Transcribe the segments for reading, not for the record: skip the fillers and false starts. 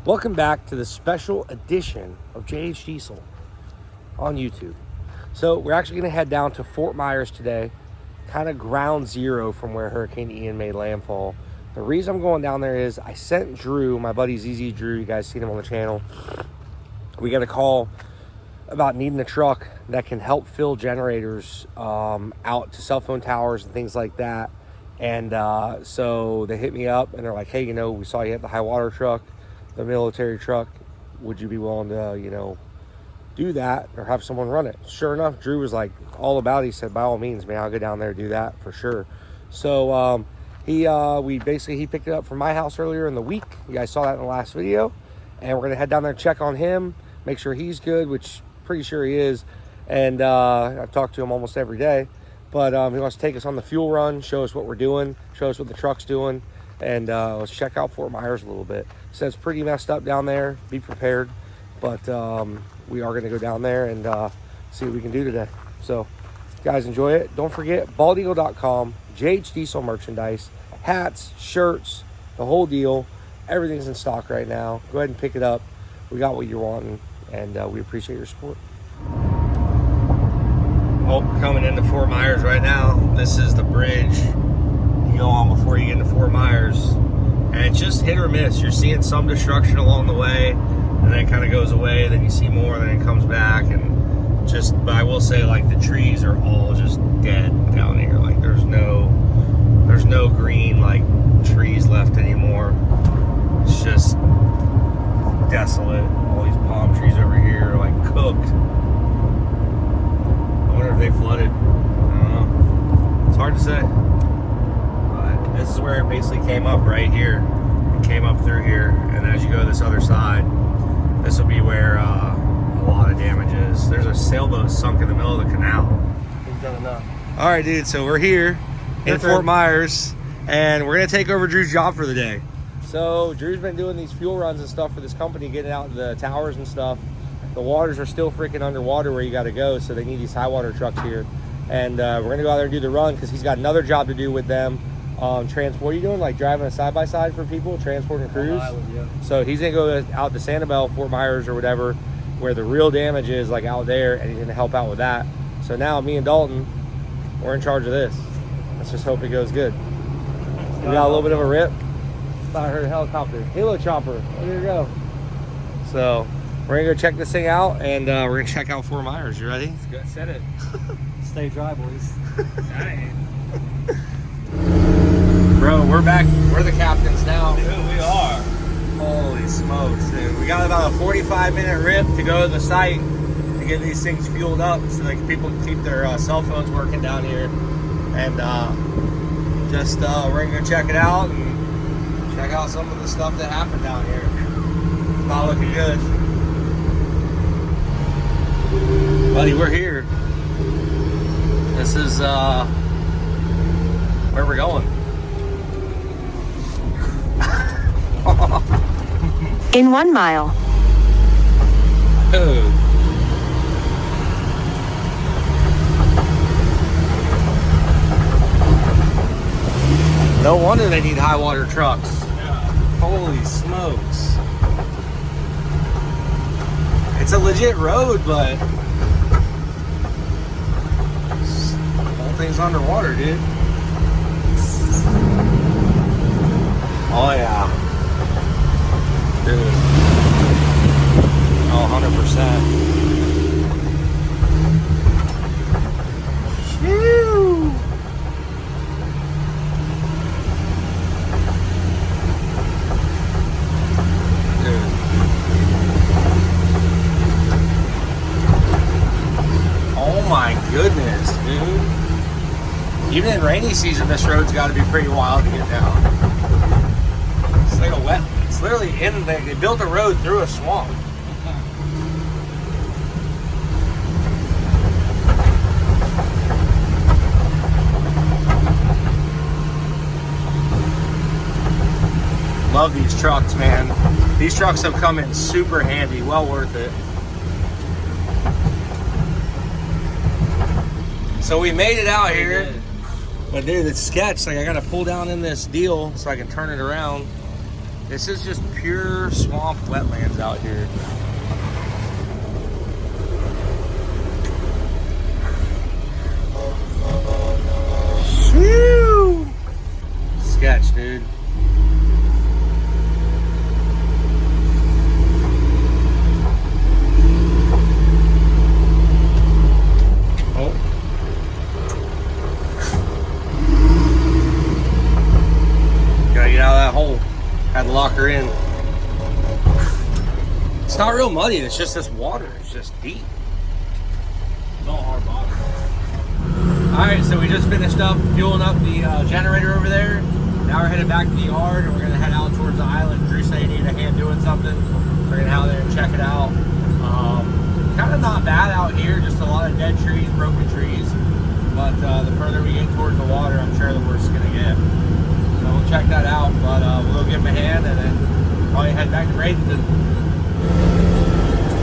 Welcome back to the special edition of JH Diesel on YouTube. So we're actually going to head down to Fort Myers today, kind of ground zero from where Hurricane Ian made landfall. The reason I'm going down there is I sent Drew, my buddy ZZ Drew, you guys seen him on the channel. We got a call about needing a truck that can help fill generators out to cell phone towers and things like that. And so they hit me up and they're like, hey, we saw you at the high water truck, the military truck. Would you be willing to, do that or have someone run it? Sure enough, Drew was like all about it. He said, by all means, man, I'll go down there and do that for sure. So he picked it up from my house earlier in the week. You guys saw that in the last video. And we're going to head down there and check on him, make sure he's good, which pretty sure he is. And I've talked to him almost every day. But he wants to take us on the fuel run, show us what we're doing, show us what the truck's doing, and let's check out Fort Myers a little bit. So it's pretty messed up down there. Be prepared. But we are going to go down there and see what we can do today. So, guys, enjoy it. Don't forget, baldeagle.com, JH Diesel merchandise, hats, shirts, the whole deal. Everything's in stock right now. Go ahead and pick it up. We got what you're wanting, and we appreciate your support. Oh, we're coming into Fort Myers right now. This is the bridge you go on before you get into Fort Myers. And it's just hit or miss. You're seeing some destruction along the way, and then it kind of goes away, then you see more, then it comes back. And but I will say, like, the trees are all just dead down here. Like, there's no green, like, trees left anymore. It's just desolate. All these palm trees over here are, like, cooked. I wonder if they flooded. I don't know. It's hard to say. But this is where it basically came up right here. It came up through here. And as you go to this other side, this will be where a lot of damage is. There's a sailboat sunk in the middle of the canal. He's done enough. All right, dude. So we're here in Fort Myers. And we're going to take over Drew's job for the day. So Drew's been doing these fuel runs and stuff for this company, getting out the towers and stuff. The waters are still freaking underwater where you got to go, so they need these high water trucks here. And we're going to go out there and do the run because he's got another job to do with them. Transport, what are you doing? Like driving a side-by-side for people, transporting crews? Yeah. So he's going to go out to Sanibel, Fort Myers or whatever, where the real damage is, like out there, and he's going to help out with that. So now me and Dalton, we're in charge of this. Let's just hope it goes good. We got a little bit of a rip. I heard a helicopter. Halo chopper. There you go. So we're gonna go check this thing out, and we're gonna check out Fort Myers. You ready? Let's go. Set it. Stay dry, boys. Dang. Bro, we're back. We're the captains now. Dude, we are. Holy smokes, dude. We got about a 45-minute rip to go to the site to get these things fueled up so that people can keep their cell phones working down here. And we're gonna go check it out and check out some of the stuff that happened down here. It's not looking good. Buddy, we're here. This is where we're going. In 1 mile. Dude. No wonder they need high water trucks. Yeah. Holy smokes. It's a legit road, but the whole thing's underwater, dude. Oh yeah. Dude. Oh, 100%. Shoo! My goodness, dude. Even in rainy season, this road's got to be pretty wild to get down. It's like a wet, it's literally they built a road through a swamp. Love these trucks, man. These trucks have come in super handy, well worth it. So we made it out here, but dude, it's sketch. Like I gotta pull down in this deal so I can turn it around. This is just pure swamp wetlands out here. Whew. Sketch, dude. Oh. Gotta get out of that hole. Had to lock her in. It's not real muddy, it's just this water. It's just deep. It's all hard bottom. Alright, so we just finished up fueling up the generator over there. Now we're headed back to the yard and we're going to head out towards the island. Drew said he needed a hand doing something. We're going to head out there and check it out. Kind of not bad out here, just a lot of dead trees, broken trees. But the further we get towards the water, I'm sure the worse it's going to get. So we'll check that out, but we'll give him a hand and then probably head back to Bradenton.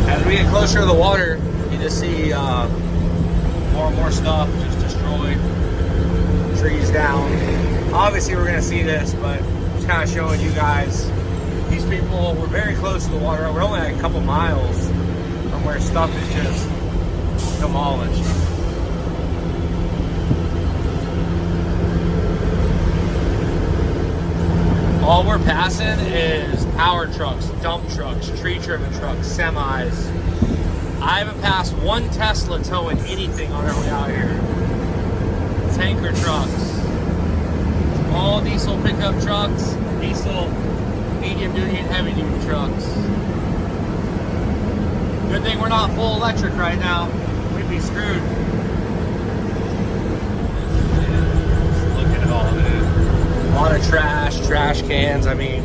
As we get closer to the water, you just see more and more stuff just destroyed, trees down. Obviously we're going to see this, but just kind of showing you guys, these people were very close to the water. We're only like a couple miles from where stuff is just demolished. All we're passing is power trucks, dump trucks, tree-driven trucks, semis. I haven't passed one Tesla towing anything on our way out here. Tanker trucks. All diesel pickup trucks, diesel medium duty and heavy duty trucks. Good thing we're not full electric right now. We'd be screwed. Look at it all, dude. A lot of trash cans. I mean,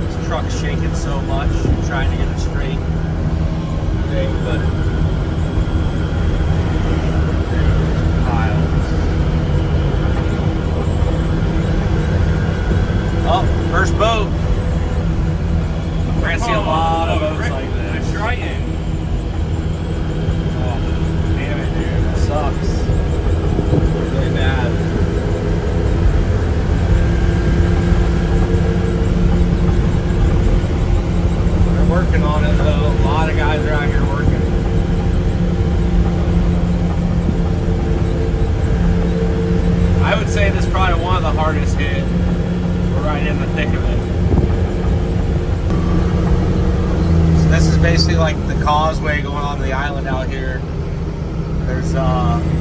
this truck's shaking so much, trying to get it straight thing, but piles. Oh, first boat. We're gonna see a lot of boats like this. Nice trying. Oh, damn it, dude. That sucks. Really bad. Working on it though. A lot of guys are out here working. I would say this is probably one of the hardest hit. We're right in the thick of it. So this is basically like the causeway going on the island out here. There's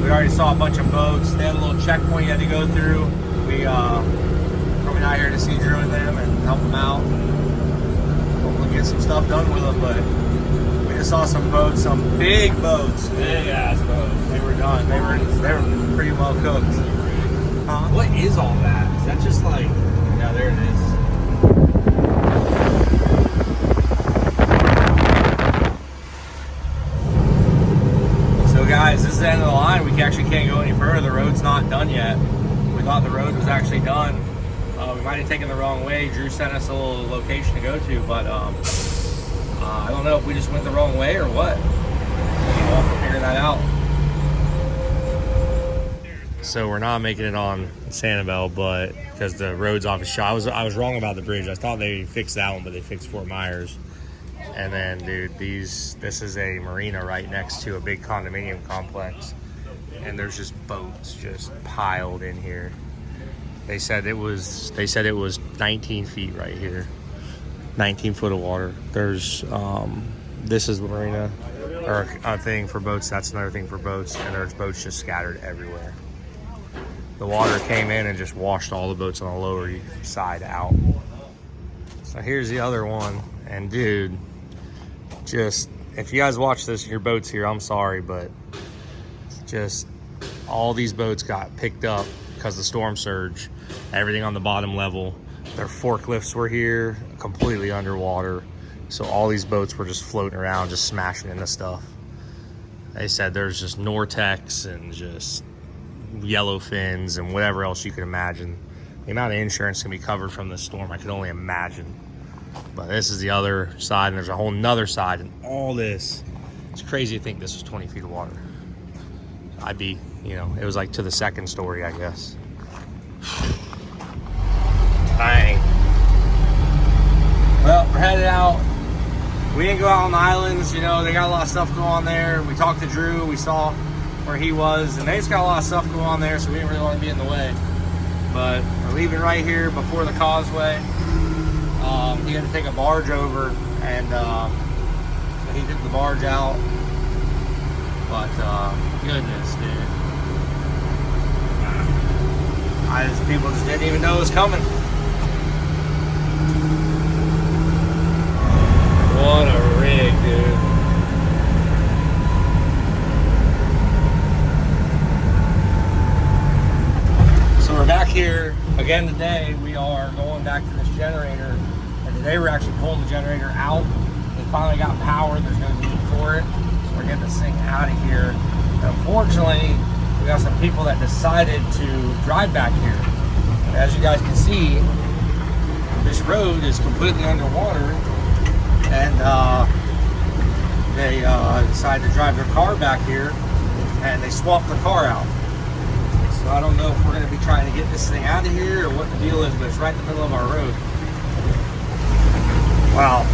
we already saw a bunch of boats. They had a little checkpoint you had to go through. We coming out here to see Drew and them and help them out. Get some stuff done with them, but we just saw some boats, some big boats, Big ass boats. They were done. They were pretty well cooked. Huh? What is all that? Is that just like? Yeah, there it is. So guys, this is the end of the line. We actually can't go any further. The road's not done yet. We thought the road was actually done. We might have taken the wrong way. Drew sent us a little location to go to, but I don't know if we just went the wrong way or what. We'll have to figure that out. So we're not making it on Sanibel, but because the road's off a shot. I was wrong about the bridge. I thought they fixed that one, but they fixed Fort Myers. And then, dude, this is a marina right next to a big condominium complex, and there's just boats just piled in here. They said it was 19 feet right here, 19 foot of water. There's this is the marina, or a thing for boats. That's another thing for boats, and there's boats just scattered everywhere. The water came in and just washed all the boats on the lower side out. So here's the other one, and dude, just if you guys watch this in your boats here, I'm sorry, but just all these boats got picked up because of the storm surge. Everything on the bottom level, their forklifts were here completely underwater, so all these boats were just floating around, just smashing into stuff. They said there's just Nortex and just yellow fins and whatever else you can imagine. The amount of insurance can be covered from this storm, I could only imagine. But this is the other side, and there's a whole nother side, and all this, it's crazy to think this was 20 feet of water. I'd be, it was like to the second story, I guess. Dang. didn't go out on the islands. You know, they got a lot of stuff going on there. We talked to Drew. We saw where he was, and they just got a lot of stuff going on there, so we didn't really want to be in the way. But we're leaving right here before the causeway. He had to take a barge over, and so he took the barge out. But goodness, dude, people just didn't even know it was coming. What a rig, dude. So we're back here again today. We are going back to this generator, and today we're actually pulling the generator out. We finally got power. There's no need for it, so we're getting this thing out of here. And unfortunately, we got some people that decided to drive back here. And as you guys can see, this road is completely underwater, and they decided to drive their car back here, and they swapped the car out. So I don't know if we're going to be trying to get this thing out of here or what the deal is, but it's right in the middle of our road. Wow.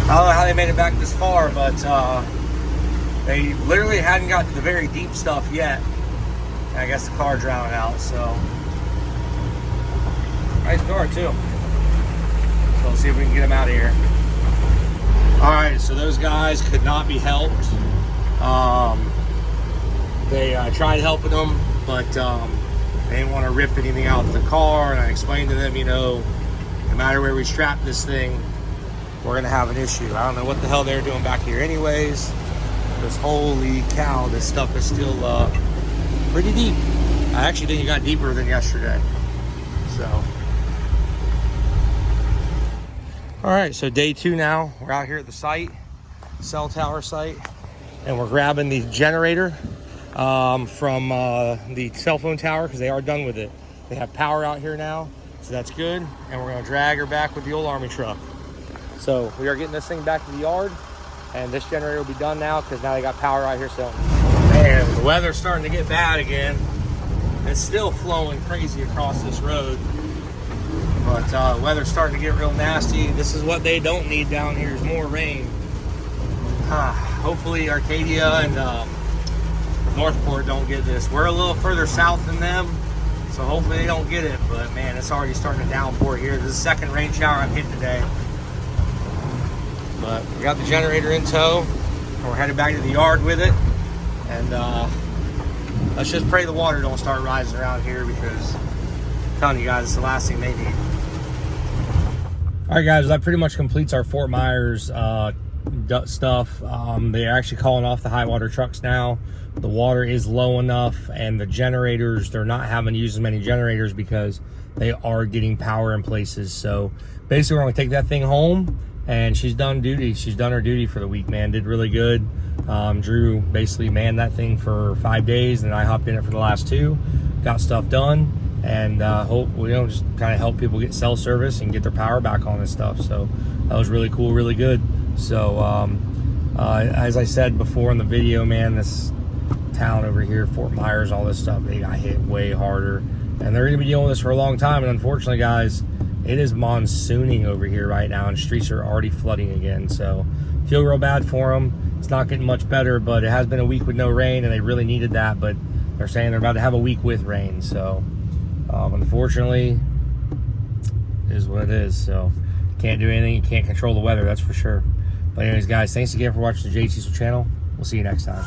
I don't know how they made it back this far, but they literally hadn't got to the very deep stuff yet. And I guess the car drowned out, so. Nice car too. So let's see if we can get them out of here. Alright, so those guys could not be helped. They tried helping them, but they didn't want to rip anything out of the car, and I explained to them, you know, no matter where we strap this thing, we're going to have an issue. I don't know what the hell they're doing back here anyways, because holy cow, this stuff is still pretty deep. I actually think it got deeper than yesterday. So, all right, so day 2 now. We're out here at the site, cell tower site, and we're grabbing the generator from the cell phone tower because they are done with it. They have power out here now, so that's good. And we're gonna drag her back with the old army truck. So we are getting this thing back to the yard, and this generator will be done now because now they got power out here. So, man, the weather's starting to get bad again. It's still flowing crazy across this road, but weather's starting to get real nasty. This is what they don't need down here, is more rain. Hopefully Arcadia and Northport don't get this. We're a little further south than them, so hopefully they don't get it. But man, it's already starting to downpour here. This is the second rain shower I've hit today. But we got the generator in tow, and we're headed back to the yard with it. And let's just pray the water don't start rising around here, because I'm telling you guys, it's the last thing they need. All right, guys, that pretty much completes our Fort Myers stuff. They're actually calling off the high water trucks now. The water is low enough, and the generators, they're not having to use as many generators because they are getting power in places. So basically, we're going to take that thing home, and she's done duty. She's done her duty for the week, man. Did really good. Drew basically manned that thing for 5 days, and I hopped in it for the last 2. Got stuff done, and hope just kind of help people get cell service and get their power back on and stuff. So that was really cool, really good. So as I said before in the video, man, this town over here, Fort Myers, all this stuff, they got hit way harder, and they're gonna be dealing with this for a long time. And unfortunately, guys, it is monsooning over here right now, and streets are already flooding again. So feel real bad for them. It's not getting much better, but it has been a week with no rain, and they really needed that. But they're saying they're about to have a week with rain. So unfortunately, it is what it is. So can't do anything. You can't control the weather, that's for sure. But anyways, guys, thanks again for watching the J Diesel channel. We'll see you next time.